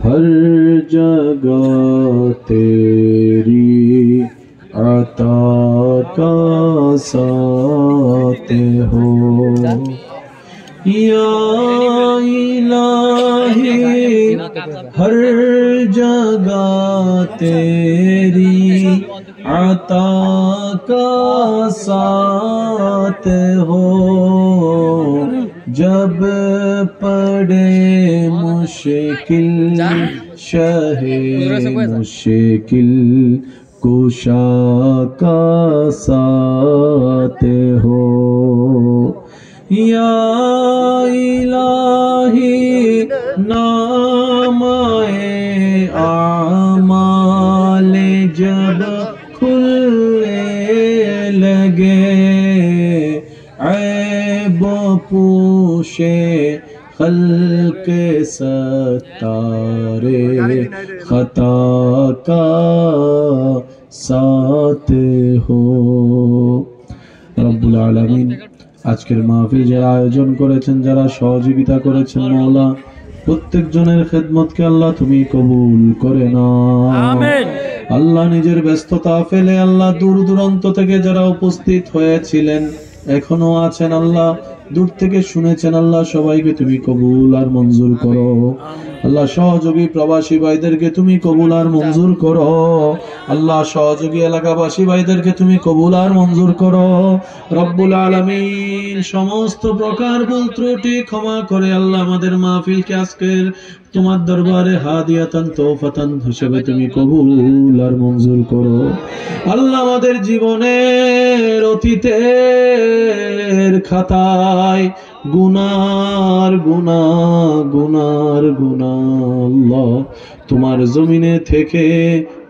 हर जगह तेरी अता का साथ हो या इलाही हर जगह तेरी अता का साथ हो जब पड़े मुश्किल शहे मुश्किल कुशा का साथ हो या इलाही नामाए आमाले जब खुलने लगे ऐब पूशे खल्क सत्तारे खता का साथ हो रब्बुल आलामीन আজকের মাহফিল যারা আয়োজন করেছেন যারা সহযোগিতা করেছেন মাওলা প্রত্যেক জনের খেদমতকে আল্লাহ তুমি কবুল করে নাও আমিন আল্লাহ নিজের ব্যস্ততা ফেলে আল্লাহ দূর দূরান্ত থেকে যারা উপস্থিত হয়েছিলেন এখনো আছেন আল্লাহ দূর থেকে শুনেছেন আল্লাহ সবাইকে তুমি কবুল আর মঞ্জুর করো আল্লাহ সহযোগী প্রবাসী ভাইদেরকে তুমি কবুল আর মঞ্জুর করো আল্লাহ সহযোগী এলাকাবাসী ভাইদেরকে তুমি কবুল আর মঞ্জুর করো রব্বুল আলামিন সমস্ত প্রকার ভুল ত্রুটি ক্ষমা করে আল্লাহ আমাদের মাহফিলকে আজকের তোমার দরবারে হাদিয়াতান তওফাতান হিসেবে তুমি কবুল আর মঞ্জুর করো আল্লাহ আমাদের জীবনের অতীতের খাতায় গুনার গুনাহ গুনার গুনাহ আল্লাহ তোমার জমিনে থেকে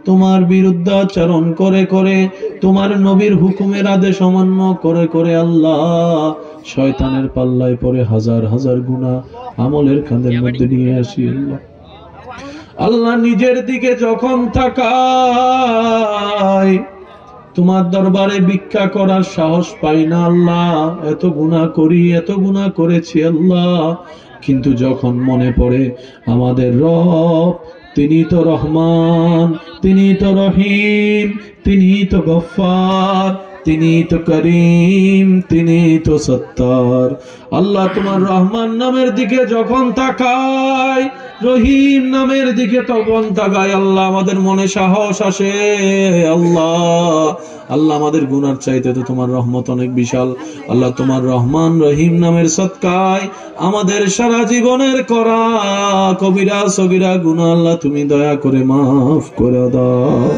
তোমার বিরুদ্ধাচরণ করে করে তোমার নবীর হুকুমের আদেশ অমান্য করে করে আল্লাহ শয়তানের পাল্লায় পড়ে হাজার হাজার গুনাহ আমলের কাঁধের মধ্যে নিয়ে আসি আল্লাহ আল্লাহ নিজের দিকে যখন তাকাই তোমার দরবারে ভিক্ষা করার সাহস পাই না আল্লাহ এত গুনাহ করি এত গুনাহ করেছি আল্লাহ কিন্তু যখন মনে পড়ে আমাদের রব তিনি তো রহমান তিনি তো রহিম তিনি তো গফফার তিনি তো করিম তিনি তো সত্তার আল্লাহ তোমার রহমান নামের দিকে যখন তাকাই রহিম নামের দিকে তখন তাকাই আল্লাহ আমাদের মনে সাহস আসে আল্লাহ আল্লাহ আমাদের গুনার চাইতে তো তোমার রহমত অনেক বিশাল আল্লাহ তোমার রহমান রহিম নামের সদকায় আমাদের সারা জীবনের করা কবিরা সগীরা গুনাহ আল্লাহ তুমি দয়া করে মাফ করে দাও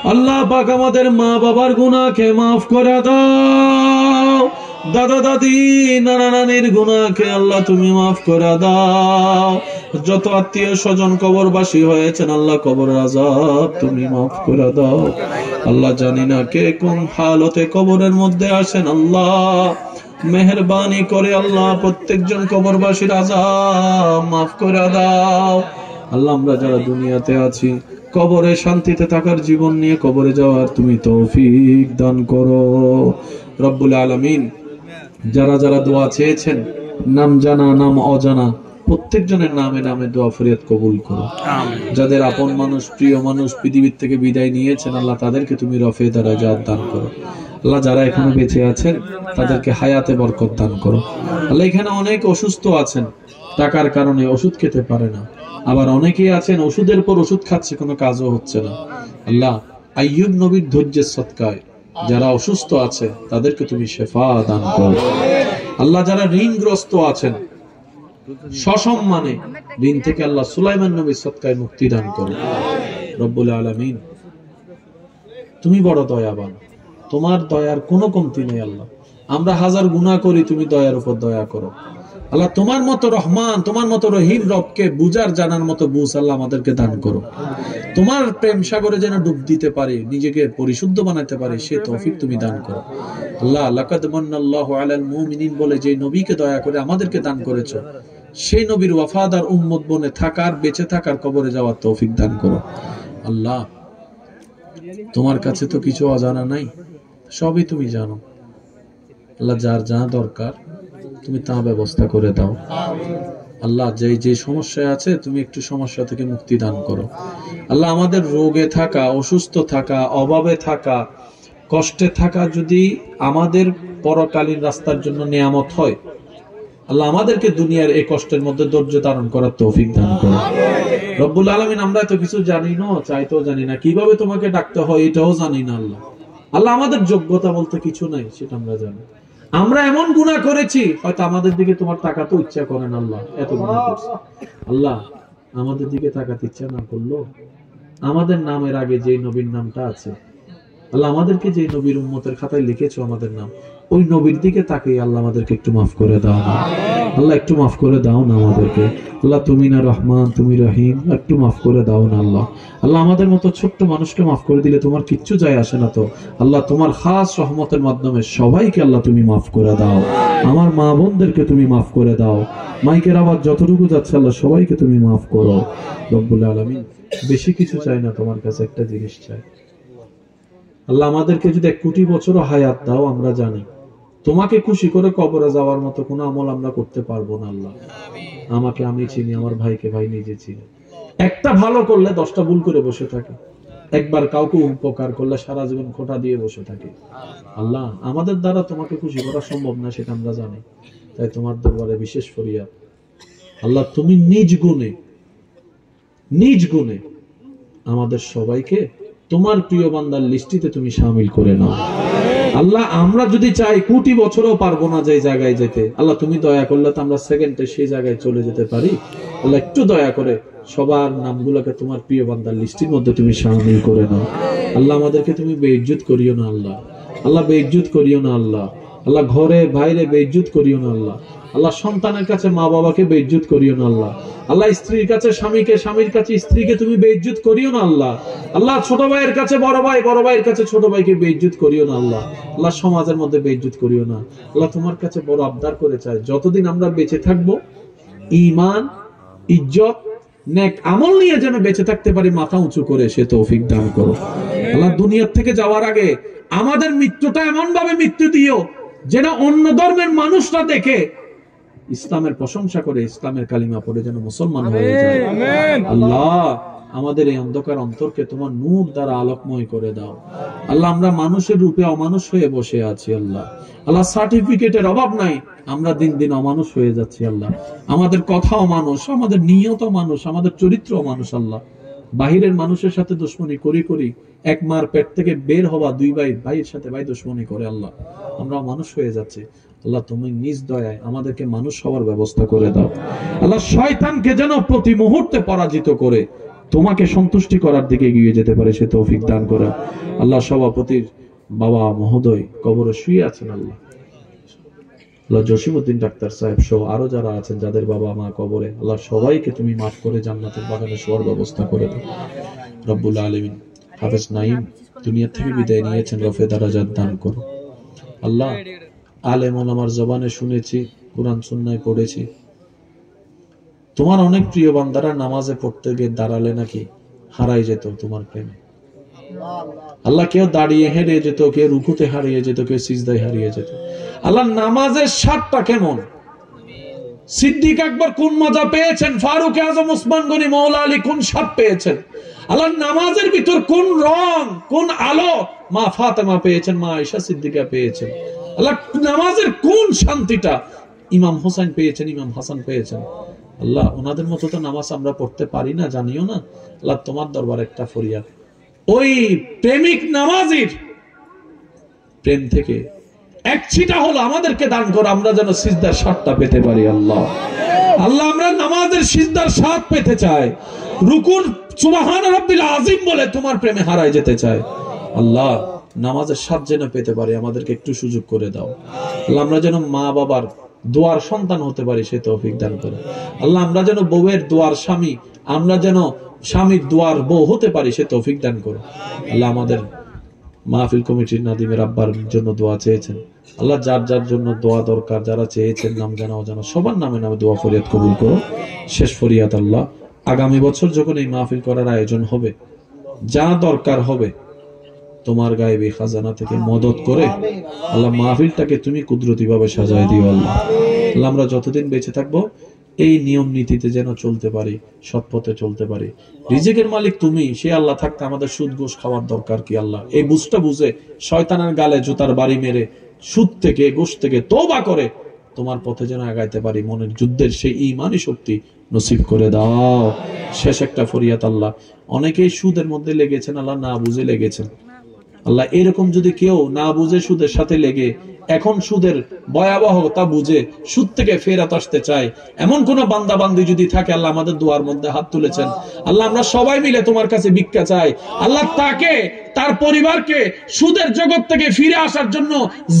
আল্লাহ পাক আমাদের মা বাবার গুনাহকে মাফ করে দাও দাদা দাদি নানা নানির গুনাহকে আল্লাহ তুমি মাফ করে দাও যত আত্মীয় স্বজন কবরবাসী হয়েছেন আল্লাহ কবরের আযাব তুমি মাফ করে দাও আল্লাহ জানি না কে কোন হালতে কবরের মধ্যে আসেন আল্লাহ মেহেরবানি করে আল্লাহ প্রত্যেকজন কবরবাসীর আযাব মাফ করে দাও আল্লাহ আমরা যারা দুনিয়াতে আছি কবরে শান্তিতে থাকার জীবন নিয়ে কবরে যাওয়ার তুমি তৌফিক দান করো রব্বুল আলামিন যারা যারা দোয়া চেয়েছেন নাম জানা নাম অজানা প্রত্যেকজনের নামে নামে দোয়া ফরিয়াদ কবুল করো যাদের আপন মানুষ প্রিয় মানুষ পৃথিবীর থেকে বিদায় নিয়েছেন আল্লাহ তাদেরকে তুমি রফে দারাজাত দান করো আল্লাহ যারা এখনো বেঁচে আছেন তাদেরকে হায়াতে বরকত দান করো আল্লাহ এখানে অনেক অসুস্থ আছেন টাকার কারণে ওষুধ খেতে পারে না আবার অনেকেই আছেন ওষুধের পর ওষুধ খাচ্ছে কোনো কাজও হচ্ছে না আল্লাহ আইয়ুব নবীর ধৈর্যের সদকায় যারা অসুস্থ আছে তাদেরকে তুমি শেফা দান করো আল্লাহ যারা ঋণগ্রস্ত আছেন সসম্মানে ঋণ থেকে আল্লাহ সুলাইমান নবীর সদকায় মুক্তি দান করো রব্বুল আলামিন তুমি বড় দয়াবান তোমার দয়ার কোনো কমতি নেই আল্লাহ আমরা হাজার গুনাহ করি তুমি দয়ার উপর দয়া করো আল্লাহ তোমার মতো রহমান তোমার মতো রহিম রবকে বুঝার জানার মতো বুঝ আল্লাহ আমাদেরকে দান করো তোমার প্রেম সাগরে যেন ডুব দিতে পারি নিজেকে পরিশুদ্ধ বানাতে পারি সে তৌফিক তুমি দান করো আল্লাহ লাকাদ মান্নাল্লাহু আলাল মুমিনিন বলে যে নবীকে দয়া করে আমাদেরকে দান করেছো সেই নবীর ওয়াফাদার উম্মত বনে থাকার বেঁচে থাকার কবরে যাওয়ার তৌফিক দান করো আল্লাহ তোমার কাছে তো কিছু অজানা নাই সবই তুমি জানো আল্লাহ যার যা দরকার তুমি তা ব্যবস্থা করে দাও আল্লাহ যে যে সমস্যায় আছে তুমি একটু সমস্যা থেকে মুক্তি দান করো। আল্লাহ আমাদের রোগে থাকা, অসুস্থ থাকা, অভাবে থাকা, কষ্টে থাকা যদি আমাদের পরকালীন রাস্তার জন্য নিয়ামত হয়, আল্লাহ আমাদেরকে দুনিয়ার এই কষ্টের মধ্যে ধৈর্য ধারণ করার তৌফিক দান করো। রব্বুল আলামিন আমরা এত কিছু জানি না, চাইতেও জানি না, কিভাবে তোমাকে ডাকতে হয় এটাও জানি না। আল্লাহ আল্লাহ আমাদের যোগ্যতা বলতে কিছু নাই, সেটা আমরা জানি। আমরা এমন গুনাহ করেছি হয়তো আমাদের দিকে তোমার তাকাতে ইচ্ছা করে না। আল্লাহ এত গুনাহ করছি, আল্লাহ আমাদের দিকে তাকাতে ইচ্ছা না করলো আমাদের নামের আগে যে নবীর নামটা আছে, আল্লাহ আমাদেরকে যে নবীর উম্মতের খাতায় লিখেছো আমাদের নাম, ওই নবীর দিকে তাকিয়ে আল্লাহ আমাদেরকে একটু মাফ করে দাও না। আল্লাহ একটু মাফ করে দাও না আমাদেরকে। আল্লাহ তুমি না রহমান, তুমি রহিম, একটু মাফ করে দাও না। আল্লাহ আল্লাহ আমাদের মতো ছোট্ট মানুষকে মাফ করে দিলে তোমার কিচ্ছু যায় আসে না তো। আল্লাহ তোমার খাস রহমতের মাধ্যমে সবাইকে আল্লাহ তুমি মাফ করে দাও। আমার মা বোনদেরকে তুমি মাফ করে দাও। মাইকের আওয়াজ যতটুকু যাচ্ছে আল্লাহ সবাইকে তুমি মাফ করো। রব্বুল আলামিন বেশি কিছু চাই না, তোমার কাছে একটা জিনিস চাই। আল্লাহ আমাদেরকে যদি 1 কোটি বছরও হায়াত দাও, আমরা জানি তোমাকে খুশি করে কবরে যাওয়ার মতো কোনো আমল আমরা করতে পারবো না। আল্লাহ আমাকে আমি চিনি, আমার ভাইকে ভাই নিজে চিনি। একটা ভালো করলে 10টা ভুল করে বসে থাকে, একবার কাউকে উপকার করলে সারা জীবন খোঁটা দিয়ে বসে থাকে। আল্লাহ আমাদের দ্বারা তোমাকে খুশি করা সম্ভব না, সেটা আমরা জানি। তাই তোমার দরবারে বিশেষ ফরিয়াদ, আল্লাহ তুমি নিজ গুণে আমাদের সবাইকে তোমার প্রিয় বান্দার লিস্টিতে তুমি শামিল করে নাও। আল্লাহ আমরা যদি চাই কোটি বছরও পারবো না যে জায়গায় যেতে, আল্লাহ তুমি দয়া করলে তো আমরা সেকেন্ডে সেই জায়গায় চলে যেতে পারি। আল্লাহ একটু দয়া করে সবার নামগুলোকে তোমার প্রিয় বান্দার লিস্টির মধ্যে তুমি শামিল করে নাও। আল্লাহ আমাদেরকে তুমি বেইজ্জত করিও না। আল্লাহ বেইজ্জত করিও না। আল্লাহ ঘরে বাইরে বেইজ্জত করিও না। আল্লাহ সন্তানের কাছে মা বাবাকে বেইজ্জত করিও না। আল্লাহ স্ত্রীর কাছে স্বামীকে, স্বামীর কাছে স্ত্রীকে তুমি বেইজ্জত করিও না। আল্লাহ ছোট ভাইয়ের কাছে বড় ভাই, বড় ভাইয়ের কাছে ছোট ভাইকে বেইজ্জত করিও না। আল্লাহ সমাজের মধ্যে বেইজ্জত করিও না। আল্লাহ তোমার কাছে বড় আবদার করে চাই, যতদিন আমরা বেঁচে থাকবো ঈমান, ইজ্জত, নেক আমল নিয়ে যেন বেঁচে থাকতে পারি মাথা উঁচু করে, সে তৌফিক দান করো। আল্লাহ দুনিয়ার থেকে যাওয়ার আগে আমাদের মৃত্যুটা এমন ভাবে মৃত্যু দিও যেন অন্য ধর্মের মানুষরা দেখে ইসলামের প্রশংসা করে, ইসলামের কালিমা পড়ে যেন মুসলমান হয়ে যায়। আল্লাহ আমাদের এই অন্ধকার অন্তরকে তোমার নূর দ্বারা আলোকময় করে দাও। আল্লাহ আমরা মানুষের রূপে অমানুষ হয়ে বসে আছি। আল্লাহ সার্টিফিকেটের অভাব নাই, আমরা দিন দিন অমানুষ হয়ে যাচ্ছি। আল্লাহ আমাদের কথাও মানুষ, আমাদের নিয়ত মানুষ, আমাদের চরিত্র মানুষ। আল্লাহ বাহিরের মানুষের সাথে দুশ্মনী করি এক মার পেট থেকে বের হওয়া 2 ভাই, ভাইয়ের সাথে ভাই দুশ্মনী করে। আল্লাহ আমরা মানুষ হয়ে যাচ্ছি। আল্লাহ তুমি নিজ দয়ায় আমাদেরকে মানুষ হওয়ার ব্যবস্থা করে দাও। আল্লাহ শয়তানকে যেন প্রতি মুহূর্তে পরাজিত করে তোমাকে সন্তুষ্টি করার দিকে এগিয়ে যেতে পারে, সে তৌফিক দান করো। আল্লাহ সভাপতির বাবা মহোদয় কবরে শুয়ে আছেন, আল্লাহ জসিমউদ্দিন ডাক্তার সাহেব সহ আরো যারা আছেন যাদের বাবা মা কবরে, আল্লাহ সবাইকে তুমি মাফ করে জান্নাতের বাগানে শোয়ার ব্যবস্থা করে দাও। রব্বুল আলামিন হাফেজ নাঈম দুনিয়া থেকে বিদায় নিয়েছেন, রফে দারাজাত দান করো। আল্লাহ আলেম ওলামার জবানে শুনেছি, কুরআন সুন্নাহয় পড়েছি, তোমার অনেক প্রিয় বান্দারা নামাজে পড়তে গিয়ে দাঁড়ালে নাকি হারাই যেত তোমার প্রেমে। আল্লাহ কেউ দাঁড়িয়ে হেরে যেত, কেউ রুকুতে হারিয়ে যেত, কেউ সিজদায় হারিয়ে যেত। আল্লাহ নামাজের স্বাদটা কেমন, সিদ্দিক আকবর কোন মজা পেয়েছেন, ফারুক আজম ওসমান গনি মওলা আলী কোন স্বাদ পেয়েছেন। আল্লাহ নামাজের ভিতর কোন রং, কোন আলো মা ফাতেমা পেয়েছেন, মা আয়েশা সিদ্দিকা পেয়েছেন। আল্লাহ নামাজের কোন শান্তিটা ইমাম হোসেন পেয়েছেন, ইমাম হাসান পেয়েছেন। আল্লাহ ওনাদের মতো তো নামাজ আমরা পড়তে পারি না, জানিও না। আল্লাহ তোমার দরবার একটা ফরিয়াদ, ওই প্রেমিক নামাজির প্রেম থেকে এক ছিটা হলো আমাদেরকে দান করো, আমরা যেন সিজদার স্বাদটা পেতে পারি। আল্লাহ আমরা নামাজের সিজদার স্বাদ পেতে চাই, রুকুর সুবহান রাব্বিল আযীম বলে তোমার প্রেমে হারায় যেতে চাই। আল্লাহ নামাজের স্বাদ যেন পেতে পারি, আমাদেরকে একটু সুযোগ করে দাও। আল্লাহ আমরা যেন মা বাবার দোয়ার সন্তান হতে পারি, সে তৌফিক দান করো। আল্লাহ আমরা যেন বউয়ের দোয়ার স্বামী, আমরা যেন স্বামীর দোয়ার বউ হতে পারি, সে তৌফিক দান করো। আল্লাহ আমাদের মাহফিল কমিটির নাদিমের আব্বার জন্য দোয়া চেয়েছেন, আল্লাহ যার যার জন্য দোয়া দরকার, যারা চেয়েছেন নাম জানা অজানা সবার নামে নামে দোয়া ফরিয়াদ কবুল করো। শেষ ফরিয়াদ, আল্লাহ আগামী বছর যখন এই মাহফিল করার আয়োজন হবে, যা দরকার হবে তোমার গায়েবী খাজানা থেকে মদত করে আল্লাহ মাহফিলটাকে তুমি কুদরতি ভাবে সাজায় দিও। আল্লাহ আমরা যতদিন বেঁচে থাকবো এই নিয়ম নীতিতে যেন চলতে পারি, সৎ পথে চলতে পারি। রিজিকের মালিক তুমি, সে আল্লাহ থাকতে আমাদের সুদ ঘুষ খাওয়ার দরকার কি? আল্লাহ এই বুঝটা বুঝে শয়তানের গালে জুতার বাড়ি মেরে সুদ থেকে ঘুষ থেকে তওবা করে তোমার পথে যেন আগাইতে পারি। মনের যুদ্ধের সেই ঈমানি শক্তি নসিব করে দাও। শেষ একটা ফরিয়াদ আল্লাহ, অনেকেই সুদের মধ্যে লেগেছেন আল্লাহ, না বুঝে লেগেছেন আল্লাহ। এরকম যদি কেউ না বুঝে সুদের সাথে লেগে এখন সুদের ভয়াবহতা বুঝে সুদ থেকে ফেরত আসতে চায়, এমন কোন বান্দা বান্দি যদি থাকে আল্লাহ, আমাদের দুয়ার মধ্যে হাত তুলেছেন আল্লাহ, আমরা সবাই মিলে তোমার কাছে ভিক্ষা চাই আল্লাহ, তাকে তার পরিবারকে সুদের জগৎ থেকে ফিরে আসার জন্য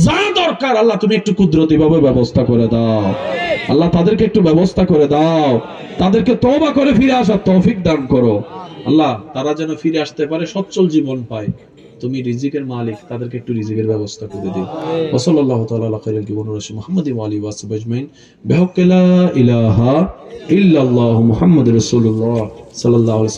যা দরকার আল্লাহ তুমি একটু কুদরতি ভাবে ব্যবস্থা করে দাও আল্লাহ, তাদেরকে একটু ব্যবস্থা করে দাও, তাদেরকে তওবা করে ফিরে আসার তৌফিক দান করো আল্লাহ, তারা যেন ফিরে আসতে পারে, সচ্ছল জীবন পায়। তুমি রিজিকের মালিক, তাদেরকে একটু রিজিকের ব্যবস্থা করে দিও। ওয়া সাল্লাল্লাহু তাআলা আলা খায়রিল রাসূল মুহাম্মাদি ওয়া আলিহি ওয়া সাহবিহি আজমাইন বিহাক্কি লা ইলাহা ইল্লাল্লাহু মুহাম্মাদুর রাসূলুল্লাহ সাল্লাল্লাহু আলাইহি ওয়াসাল্লাম।